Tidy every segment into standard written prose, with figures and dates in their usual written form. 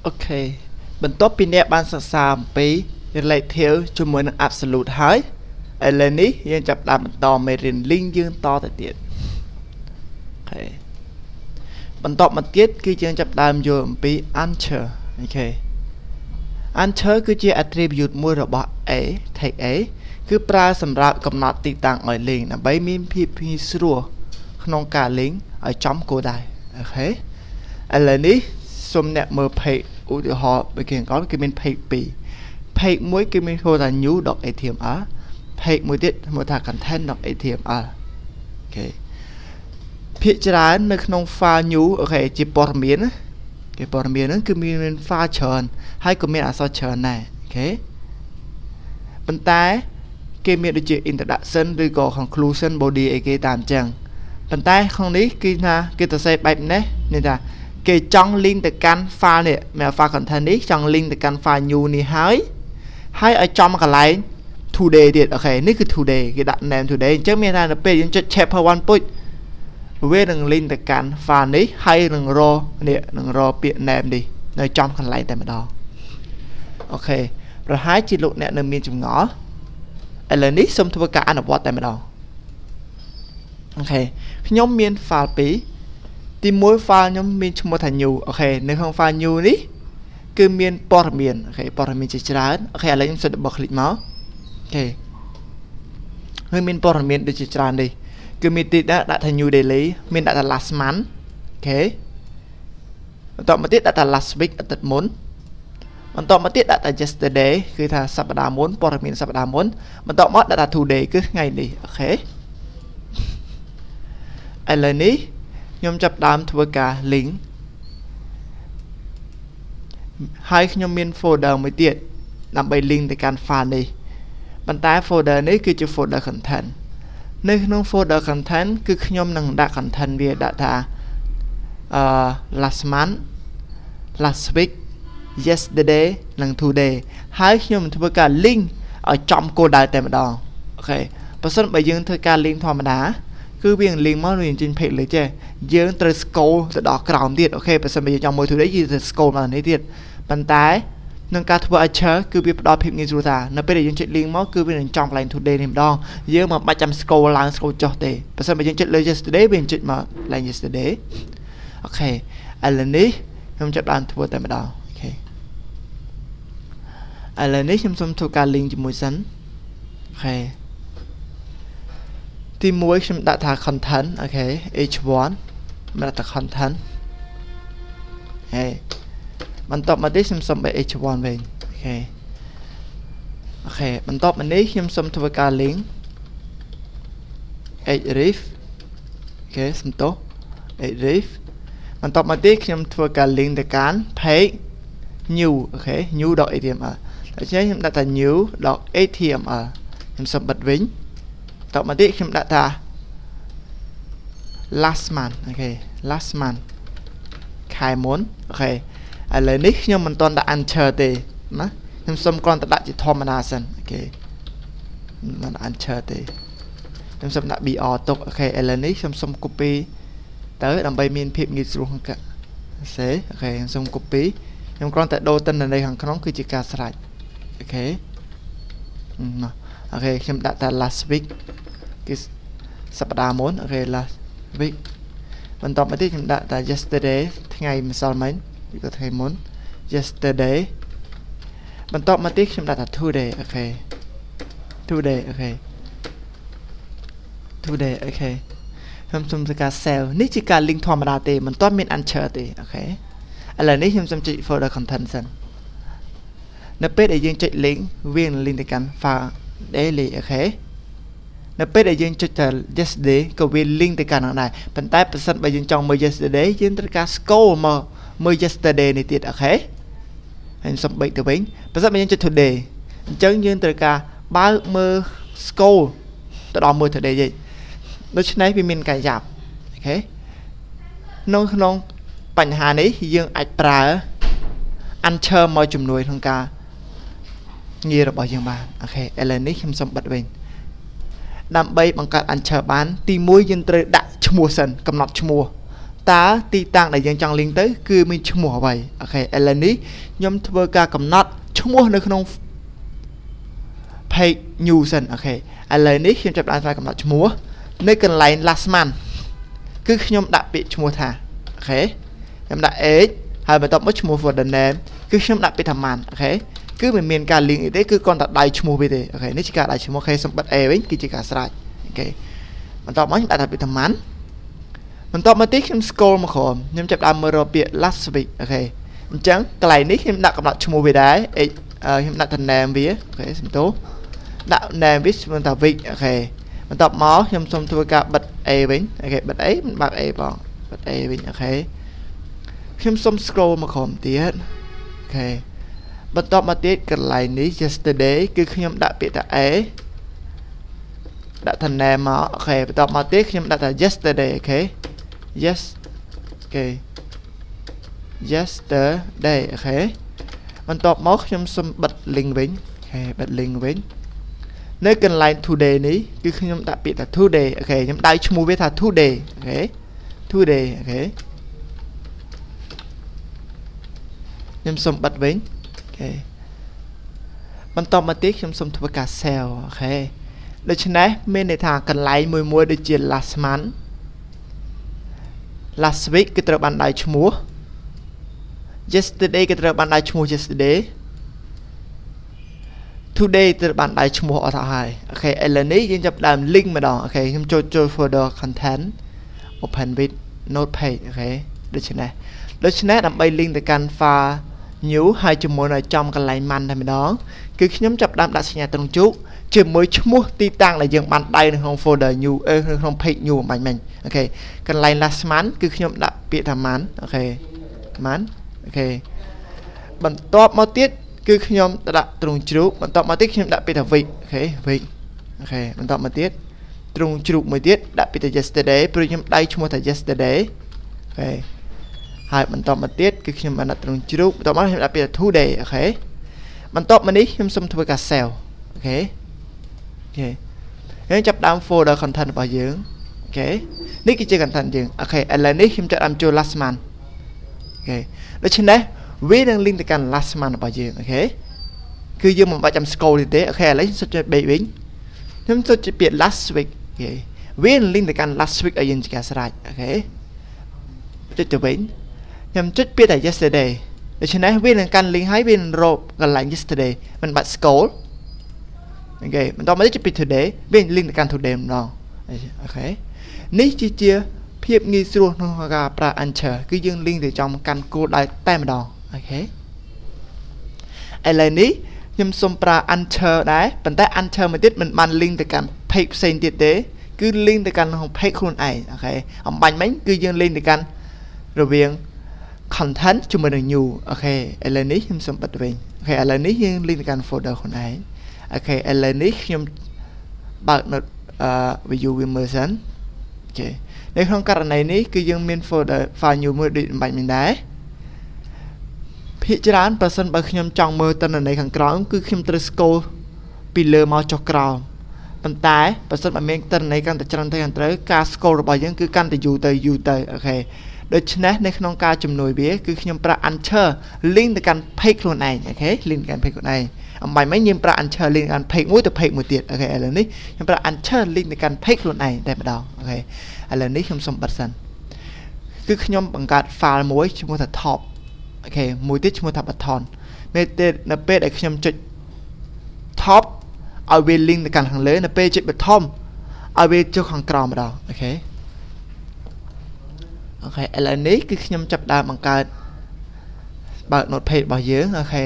okបន្ទាប់ពីអ្នកបានសិក្សាអំពី relative ជាមួយនឹង absolute ហើយឥឡូវនេះយើងចាប់ផ្ដើមបន្តមេរៀន link យើងតទៅទៀតអូខេបន្តមកទៀតគឺយើងចាប់ផ្ដើមយល់អំពី Achor អូខេ Achor គឺជា attribute មួយរបស់ A take A គឺប្រើសម្រាប់កំណត់ទីតាំងឲ្យ link ដើម្បីមានភាពងាយស្រួលក្នុងការ link ឲ្យចំគោលដៅអូខេឥឡូវនេះសូមអ្នកមើល page ឧទាហរណ៍ដូចគេអង្គគឺមាន page 2 page 1គឺមានហៅថា new.html page មួយទៀតហៅថា content.html អូខេភាគច្រើននៅក្នុង file new អូខេជាព័ត៌មានគេព័ត៌មានហ្នឹងគឺមាន file ច្រើនហើយក៏មានអក្សរច្រើនដែរអូខេប៉ុន្តែគេមានដូចជា introduction ឬក៏ conclusion body អីគេតាមអញ្ចឹងប៉ុន្តែក្នុងនេះគឺថាគេទៅសេបែបនេះនេះថាគេចង់ link ទៅកាន់ file នេះមាន file content នេះចង់ link ទៅកាន់ file new នេះហើយឲ្យចំកន្លែង today ទៀតអូខេនេះគឺ today គេដាក់ name today អញ្ចឹងមានថាទៅពេលយើងចុច chapter 1 ពុជវានឹង link ទៅកាន់ file នេះហើយនឹងរពាក្យ name នេះនៅចំកន្លែងតែម្ដងអូខេប្រហែលជាលោកអ្នកនៅមានចម្ងល់ឥឡូវនេះសូមធ្វើការអនុវត្តតែម្ដងអូខេខ្ញុំមាន file 2ទី1 file ខ្ញុំមានឈ្មោះថា new អូខេនៅក្នុង file new នេះគឺមានព័ត៌មានអូខេព័ត៌មានជាច្រើនអូខេឥឡូវខ្ញុំសិតបោះ click មកអូខេហើយមានព័ត៌មានដូចជាច្រើននេះគឺមានទីដាក់ថា new daily មានដាក់ថា last month អូខេបន្តមកទៀតដាក់ថា last week អាទិត្យមុនបន្តមកទៀតដាក់ថា yesterday គឺថាសប្តាហ៍មុនព័ត៌មានសប្តាហ៍មុនបន្តមកដាក់ថា today គឺថ្ងៃនេះអូខេឥឡូវនេះខ្ញុំចាប់ដើមធ្វើការ link ហើយខ្ញុំមាន folder មួយទៀតដើម្បី link ទៅកាន់ file នេះប៉ុន្តែ folder នេះគឺជា folder content នៅក្នុង folder content គឺខ្ញុំនឹងដាក់ content វាដាក់ថា last month last week yesterday និង today ហើយខ្ញុំនឹងធ្វើការ link ឲ្យចំគោលដៅតែម្ដងអូខេបើសិនបើយើងធ្វើការ link ធម្មតាគឺវានឹង link មកវាចេញ page លេខចេះយើងត្រូវ scroll ទៅដល់ក្រោមទៀតអូខេបើសិនបើយើងចង់មើល today យើងត្រូវ scroll មកនេះទៀតប៉ុន្តែក្នុងការធ្វើ Achor គឺវាផ្ដល់ភាពងាយស្រួលថានៅពេលដែលយើងចុច link មកគឺវានឹងចំកន្លែង today នេះម្ដងយើងមិនបាច់ចាំ scroll ឡើង scroll ចុះទេបើសិនបើយើងចុចលើ yesterday វានឹងចុចមកឡើង yesterday អូខេឥឡូវនេះខ្ញុំចាប់បានធ្វើតែម្ដងអូខេឥឡូវនេះខ្ញុំសូមធ្វើការ link ជាមួយសិនអូខេទី1ខ្ញុំដាក់ថា content អូខេ h1 ខ្ញុំដាក់ថា content ហេបន្ទាប់មកនេះខ្ញុំសុំបែ h1 វិញអូខេអូខេបន្ទាប់មកនេះខ្ញុំសុំធ្វើការ link href អូខេសំទោស href បន្ទាប់មកទៀតខ្ញុំធ្វើការ link ទៅកាន់ page new អូខេ new.html ដូច្នេះខ្ញុំដាក់ថា new.html ខ្ញុំសុំបិទវិញបន្ទាប់មកទៀតខ្ញុំដាក់ថា last month អូខេ last month ខែមុនអូខេឥឡូវនេះខ្ញុំមិនទាន់ដាក់ Achor ទេណាខ្ញុំសុំគ្រាន់តែដាក់ជាធម្មតាសិនអូខេមិនដាក់ Achor ទេខ្ញុំសុំដាក់ br ទុកអូខេឥឡូវនេះខ្ញុំសុំ copy ទៅដើម្បីមានភាពងាយស្រួលក្នុងការសេអូខេខ្ញុំសុំ copy ខ្ញុំគ្រាន់តែដូរទិន្នន័យខាងក្នុងគឺជាការស្រេចអូខេអូខេខ្ញុំដាក់ថា last week គឺសប្តាហ៍មុនអូខេ last week បន្ទាប់មកទៀតខ្ញុំដាក់ថា yesterday ថ្ងៃម្សិលមិញឬក៏ថ្ងៃមុន yesterday បន្ទាប់មកទៀតខ្ញុំដាក់ថា today អូខេ today អូខេ today អូខេខ្ញុំសូមធ្វើការ save នេះជាការ link ធម្មតាទេមិនទាន់មាន Achor ទេអូខេឥឡូវនេះខ្ញុំសូមចុច folder content សិននៅពេលដែលយើងចុច link វានឹង link ទៅកាន់ file daily អូខេនៅពេលដែលយើងចុចទៅ yesterday ក៏វា link ទៅកាន់នោះដែរប៉ុន្តែប្រសិនបើយើងចង់មើល yesterday យើងត្រូវការ scroll មកមើល yesterday នេះទៀតអូខេហើយខ្ញុំសុំបែកទៅវិញប្រសិនបើយើងចុច today អញ្ចឹងយើងត្រូវការបើកមើល scroll ទៅដល់មើល today វិញដូច្នេះវាមានការយ៉ាប់អូខេក្នុងបញ្ហានេះយើងអាចប្រើ Achor មកជំនួយក្នុងការងាររបស់យើងបានអូខេឥឡូវនេះខ្ញុំសូមបិទវិញដើម្បីបង្កើត Achor បានទី1យើងត្រូវដាក់ឈ្មោះសិនកំណត់ឈ្មោះ ta ti tăng để dân chọn liên tới cứ mình chung mùa vậy ok lần ní nhóm thưa ca cầm nát chung mùa nơi không pay new sân ok lần ní khi chụp lại cầm nát chung mùa nơi cần lại last man cứ nhóm đã bị chung mùa thà ok nhóm đã ấy hai bài tập mất chung mùa for the name cứ nhóm đã bị thầm màn ok cứ mình miền cả liên đấy cứ con đặt đại chung mùa về đây ok nếu chỉ cả đại chung mùa khi xong bắt e với cái chỉ cả sai ok mình tập mấy đã bị thầm màn mình tập một tí khi scroll mà khổ nhưng chụp đam mơ bị last week ok chẳng cái này nếu khi đặt cầm nát chung mùa về đấy hiện đặt thành name vía ok xem tố đặt name viết mình tập vị ok mình tập máu trong xong tôi cả bật e với ok bật ấy mình bật e vào bật e với ok khi xong scroll mà khom tiết ok bật tập một tiết cái này ní yesterday cứ khi đã bị ta ấy đã thành name mà ok bật tập một tiết khi đã là yesterday ok yes ok yesterday ok mình tập máu trong xong bật link với ok bật link với nơi cần lại today ní cứ khi nhóm đã bị là today ok nhóm đại chung với là today ok today ok nhóm xong bật với ok mình tập một tiết nhóm xong thuộc cả cell ok để cho nên mình để thằng cần lại mùi để chia last month last week cái tờ bản đại chung yesterday cái tờ bản đại chung yesterday today từ bạn đại chung mùa ở hai ok lần nàyយើងចាប់ដើម link ម្ដង ok ខ្ញុំចូល folder content open with node page ok ដូច្នេះដើម្បី link ទៅកាន់ file new ហើយជាមួយនៅចំកន្លែង man តែម្ដងគឺខ្ញុំចាប់ដើមដាក់សញ្ញាត្រង់ជូកជាមួយឈ្មោះទីតាំងដែលយើងបានដៅនៅក្នុង folder new នៅក្នុង page new បាញ់មិញអូខេកន្លែង last man គឺខ្ញុំដាក់ពាក្យថា man អូខេ man អូខេបន្ទាប់មកទៀតគឺខ្ញុំដាក់ត្រង់ជ្រូកបន្តមកទៀតខ្ញុំដាក់ពាក្យថា week អូខេ week អូខេបន្តមកទៀតត្រង់ជ្រូកមួយទៀតដាក់ពាក្យថា yesterday ព្រោះខ្ញុំដៅឈ្មោះថា yesterday អូខេហើយបន្តមកទៀតគឺខ្ញុំបានដាក់ត្រង់ជ្រូកបន្តមកខ្ញុំដាក់ពាក្យថា today អូខេបន្តមកនេះខ្ញុំសុំធ្វើការ save អូខេយើងចាប់ដើម folder content របស់យើងអូខេនេះគឺជា content យើងអូខេឥឡូវនេះខ្ញុំចាប់ដើមចូល last month អូខេដូច្នេះវានឹង link ទៅកាន់ last month របស់យើងអូខេគឺយើងមិនបាច់ចាំ scroll ទេអូខេឥឡូវខ្ញុំសុទ្ធជួយ base វិញខ្ញុំសុទ្ធជាពាក្យ last week អូខេវានឹង link ទៅកាន់ last week ឲ្យយើងជាការស្រេចអូខេចុចទៅវិញខ្ញុំចុចពាក្យថា yesterday ដូច្នេះវានឹងកាន់ link ហើយវានឹងរកកន្លែង yesterday មិនបាច់ scroll អូខេបន្តមកចុចពាក្យ today វា link ទៅកាន់ today ម្ដងអូខេនេះជាភាពងាយស្រួលក្នុងការប្រើ Achor គឺយើង link ទៅចំកាន់គោលដៅតែម្ដងអូខេឥឡូវនេះខ្ញុំសូមប្រើ Achor ដែរប៉ុន្តែ Achor មួយទៀតមិនបាន link ទៅកាន់ page ផ្សេងទៀតទេគឺ link ទៅកាន់ក្នុង page ខ្លួនឯងអូខេអំបញ្ញមិញគឺយើង link ទៅកាន់រវាង content ជាមួយនឹង new អូខេឥឡូវនេះខ្ញុំសូមបិទវិញអូខេឥឡូវនេះយើង link ទៅកាន់ folder ខ្លួនឯងអូខេឥឡូវនេះខ្ញុំបើកនៅ view វាមើលសិនអូខេនៅក្នុងករណីនេះគឺយើងមាន folder file new មួយដូចអំបញ្ញមិញដែរភាគច្រើនបើសិនបើខ្ញុំចង់មើលទិន្នន័យខាងក្រោមគឺខ្ញុំត្រូវ scroll ពីលើមកចុះក្រោមប៉ុន្តែបើសិនបើមានទិន្នន័យកាន់តែច្រើនទៅខាងត្រូវការ scroll របស់យើងគឺកាន់តែយូរទៅអូខេដូច្នេះនៅក្នុងការជំនួយវាគឺខ្ញុំប្រើ Achor link ទៅកាន់ page ខ្លួនឯងអូខេ link ទៅកាន់ page ខ្លួនឯងអំបញ្ញមិញយើងប្រើ Achor link ទៅកាន់ page មួយទៅ page មួយទៀតអូខេឥឡូវនេះខ្ញុំប្រើ Achor link ទៅកាន់ page ខ្លួនឯងតែម្ដងអូខេឥឡូវនេះខ្ញុំសុំបិទសិនគឺខ្ញុំបង្កើត file មួយឈ្មោះថា top អូខេមួយទៀតឈ្មោះថា button នៅពេលដែលខ្ញុំចុច top ឲ្យវា link ទៅកាន់ខាងលើនៅពេលចុច bottom ឲ្យវាចុះខាងក្រោមម្ដងអូខេអូខេឥឡូវនេះគឺខ្ញុំចាប់ដើមបង្កើតបើក node page របស់យើងអូខេ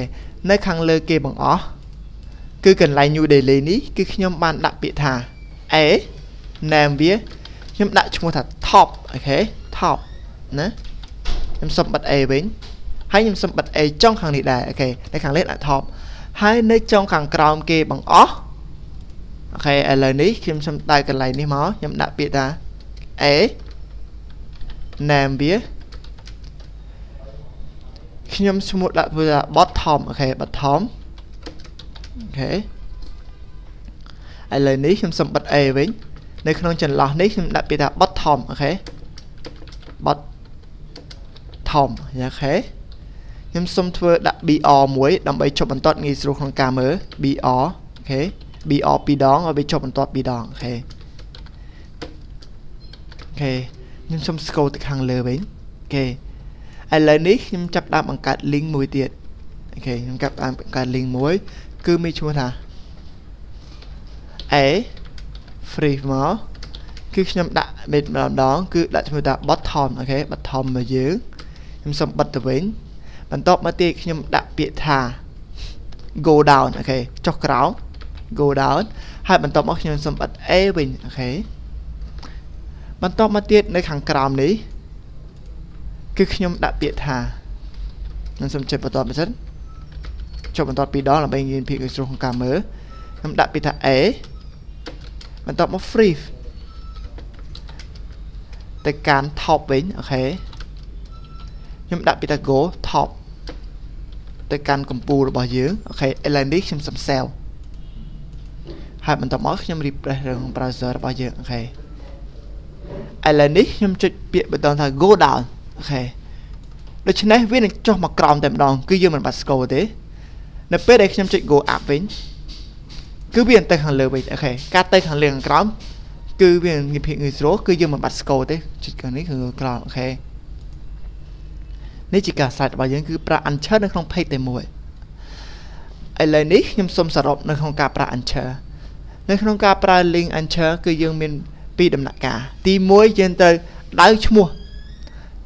នៅខាងលើគេបង្អស់គឺកន្លែង new daily នេះគឺខ្ញុំបានដាក់ពាក្យថា a name វាខ្ញុំដាក់ឈ្មោះថា top អូខេ top ណាខ្ញុំសុំបិទ a វិញហើយខ្ញុំសុំបិទ a ចុងខាងនេះដែរអូខេនៅខាងលើដាក់ top ហើយនៅចុងខាងក្រោមគេបង្អស់អូខេឥឡូវនេះខ្ញុំសុំដើរកន្លែងនេះមកខ្ញុំដាក់ពាក្យថា a name វាខ្ញុំស្មូតដាក់វាថា bottom អូខេ bottom អូខេឥឡូវនេះខ្ញុំសុំបិទ a វិញនៅក្នុងចន្លោះនេះខ្ញុំដាក់ពាក្យថា bottom អូខេ bottom អូខេខ្ញុំសុំធ្វើដាក់ BR មួយដើម្បីជប់បន្ទាត់ងាយស្រួលក្នុងការមើល BR អូខេ BR 2 ដងឲ្យវាជប់បន្ទាត់2ដងអូខេខ្ញុំសុំ scroll ទៅខាងលើវិញអូខេឥឡូវនេះខ្ញុំចាប់ដាក់បង្កើត link មួយទៀតអូខេខ្ញុំចាប់ដាក់បង្កើត link មួយគឺមានឈ្មោះថា A free មកគឺខ្ញុំដាក់ម្ដងគឺដាក់ឈ្មោះថា bottom អូខេ bottom មកយើងខ្ញុំសុំបិទទៅវិញបន្ទាប់មកទៀតខ្ញុំដាក់ពាក្យថា go down អូខេចុះក្រោម go down ហើយបន្ទាប់មកខ្ញុំសុំបិទ A វិញអូខេបន្ទាប់មកទៀតនៅខាងក្រោមនេះគឺខ្ញុំដាក់ពាក្យថាខ្ញុំសុំចុចបន្ទាប់មកសិនចុចបន្ទាប់2ដងដើម្បីងាយភាពងាយស្រួលក្នុងការមើលខ្ញុំដាក់ពាក្យថា A បន្ទាប់មក free ទៅកាន់ top វិញអូខេខ្ញុំដាក់ពាក្យថា go top ទៅកាន់កម្ពូលរបស់យើងអូខេឥឡូវនេះខ្ញុំសុំ save ហើយបន្ទាប់មកខ្ញុំ refresh ក្នុង browser របស់យើងអូខេឥឡូវនេះខ្ញុំចុចពាក្យប៊ូតុនថា go down អូខេដូច្នេះវានឹងចុះមកក្រោមតែម្ដងគឺយើងមិនបាច់ scroll ទេនៅពេលដែលខ្ញុំចុច go up វិញគឺវាទៅខាងលើវិញអូខេការទៅខាងលើខាងក្រោមគឺវាងាយភាពងាយស្រួលគឺយើងមិនបាច់ scroll ទេចុចខាងនេះគឺក្រោមអូខេនេះជាការ site របស់យើងគឺប្រើ Achor នៅក្នុង page តែមួយឥឡូវនេះខ្ញុំសូមសរុបនៅក្នុងការប្រើ Achor នៅក្នុងការប្រើ link Achor គឺយើងមាន2ដំណាក់កាលទី1យើងត្រូវដៅឈ្មោះ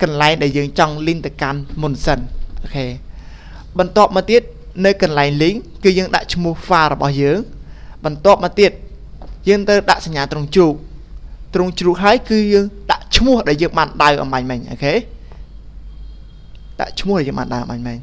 កន្លែងដែលយើងចង់ link ទៅកាន់មុនសិនអូខេបន្ទាប់មកទៀតនៅកន្លែង link គឺយើងដាក់ឈ្មោះ file របស់យើងបន្ទាប់មកទៀតយើងត្រូវដាក់សញ្ញាត្រង់ជ្រូកហើយគឺយើងដាក់ឈ្មោះដែលយើងបានដៅអំបញ្ញមិញអូខេដាក់ឈ្មោះដែលយើងបានដៅអំបញ្ញមិញ